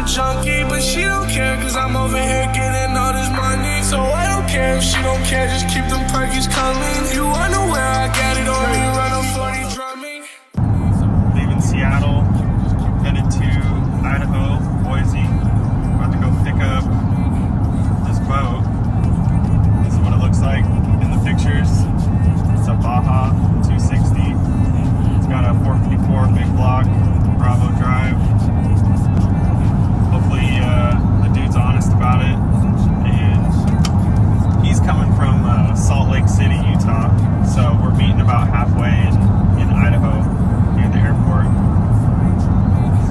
junkie, but she don't care, cause I'm over here getting all this money. So I don't care if she don't care, just keep them perkies coming. You wonder where I got it on me, run on 40 drumming. Leaving Seattle, headed to Idaho, Boise. About to go pick up this boat. This is what it looks like in the pictures. It's a Baja 260. It's got a 454 big block, Bravo drive. Hopefully the dude's honest about it. And he's coming from Salt Lake City, Utah. So we're meeting about halfway in Idaho near the airport.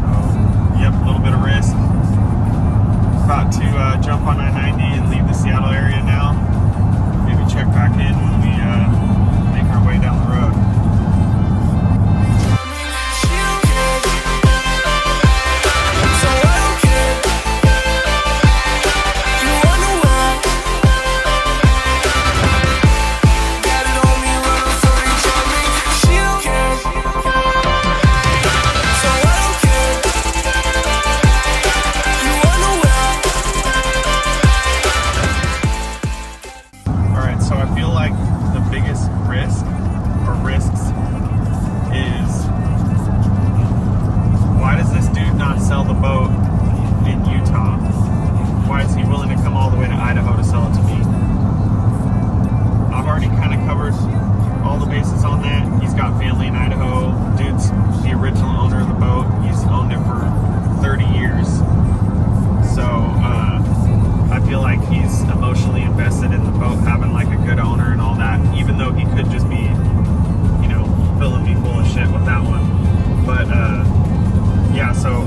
So, yep, a little bit of risk. About to jump on I-90 and leave the Seattle area now. Maybe check back in when we make our way down the road.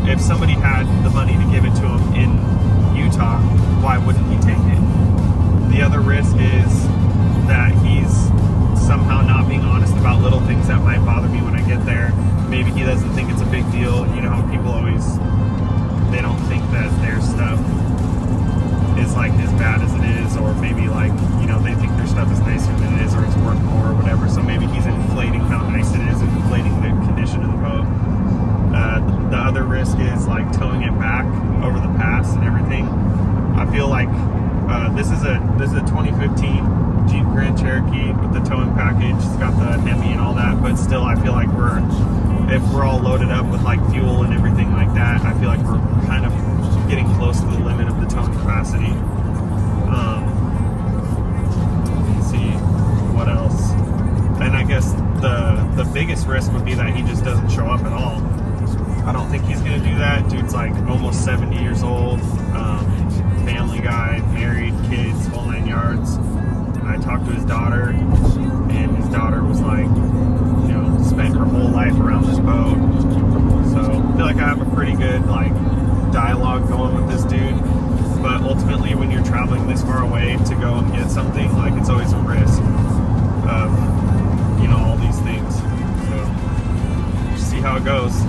If somebody had the money to give it to him in Utah, why wouldn't he take it? The other risk is that he's somehow not being honest about little things that might bother me when I get there. Maybe he doesn't think it's a big deal. You know how people always, they don't think that their stuff is like as bad as it is, or maybe like, you know, they think their stuff is nicer than it is, or it's worth more or whatever. So maybe he's inflating how nice it is and inflating the condition of the boat. The other risk is like towing it back over the pass and everything. I feel like this is a 2015 Jeep Grand Cherokee with the towing package. It's got the Hemi and all that, but still I feel like if we're all loaded up with like fuel and everything like that, I feel like we're kind of getting close to the limit of the towing capacity. Let's see what else. And I guess the biggest risk would be that he just doesn't show up at all. I don't think he's gonna do that. Dude's like almost 70 years old, family guy, married, kids, whole 9 yards. I talked to his daughter, and his daughter was like, you know, spent her whole life around this boat. So I feel like I have a pretty good like dialogue going with this dude. But ultimately, when you're traveling this far away to go and get something, like it's always a risk of, you know, all these things. So see how it goes.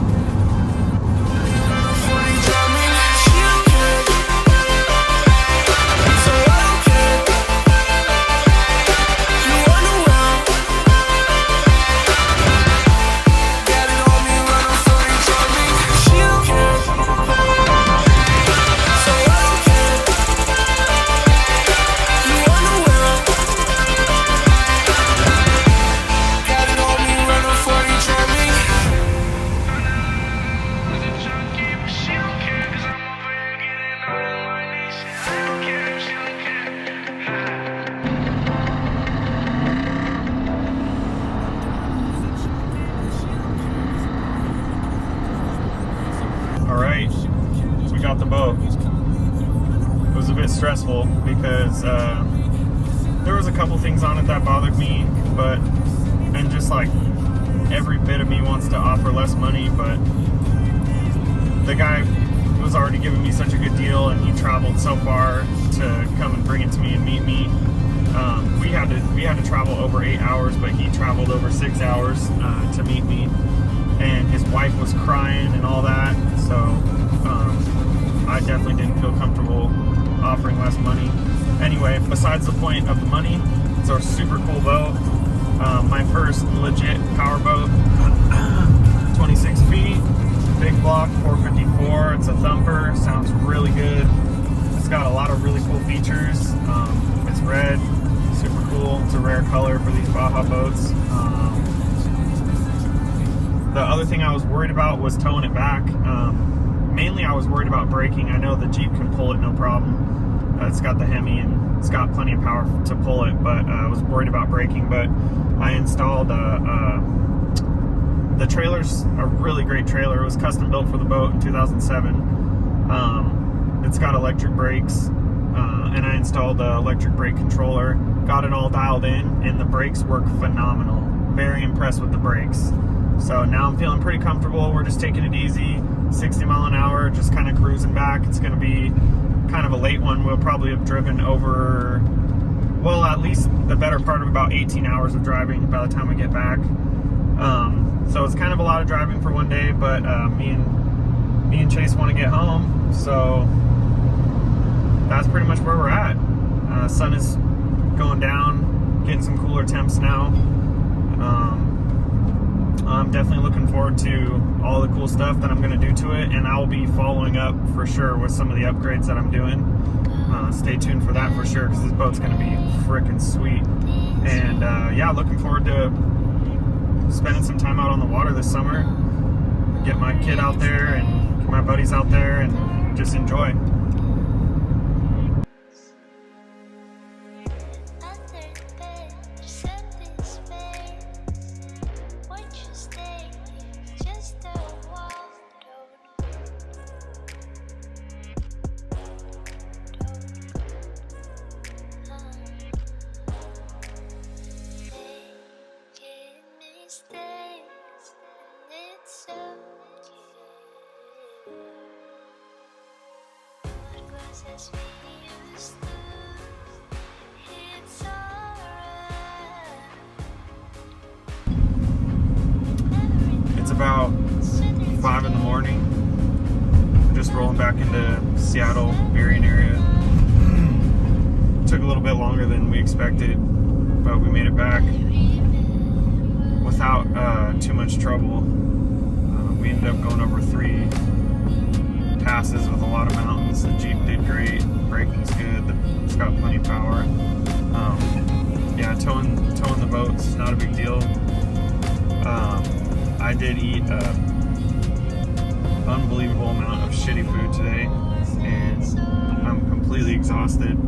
We got the boat. It was a bit stressful because there was a couple things on it that bothered me, and just like every bit of me wants to offer less money, but the guy was already giving me such a good deal, and he traveled so far to come and bring it to me and meet me. We had to travel over 8 hours, but he traveled over 6 hours to meet me, and his wife was crying and all that, so I definitely didn't feel comfortable offering less money. Anyway, besides the point of the money, it's a super cool boat. My first legit powerboat, 26 feet, big block 454. It's a thumper. Sounds really good. It's got a lot of really cool features. It's red, super cool. It's a rare color for these Baja boats. The other thing I was worried about was towing it back. Mainly I was worried about braking. I know the Jeep can pull it no problem. It's got the Hemi and it's got plenty of power to pull it, but I was worried about braking. But I installed the trailer's a really great trailer. It was custom built for the boat in 2007. It's got electric brakes, and I installed the electric brake controller, got it all dialed in, and the brakes work phenomenal. Very impressed with the brakes. So now I'm feeling pretty comfortable. We're just taking it easy, 60 mile an hour, just kind of cruising back. It's going to be kind of a late one. We'll probably have driven over, well, at least the better part of about 18 hours of driving by the time we get back. So it's kind of a lot of driving for one day, but me and Chase want to get home, so that's pretty much where we're at. Sun is going down, getting some cooler temps now. I'm definitely looking forward to all the cool stuff that I'm going to do to it, and I'll be following up for sure with some of the upgrades that I'm doing. Stay tuned for that for sure, because this boat's going to be freaking sweet. And yeah, looking forward to spending some time out on the water this summer. Get my kid out there and get my buddies out there and just enjoy. It's about 5 in the morning. Just rolling back into Seattle, Marion area. Took a little bit longer than we expected, but we made it back without too much trouble. We ended up going over 3 passes with a lot of mountains. The Jeep did great. Braking's good. It's got plenty of power. Yeah, towing the boats is not a big deal. I did eat an unbelievable amount of shitty food today, and I'm completely exhausted.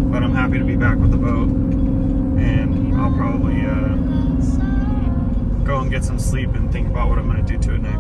But I'm happy to be back with the boat, and I'll probably go and get some sleep and think about what I'm going to do to it next.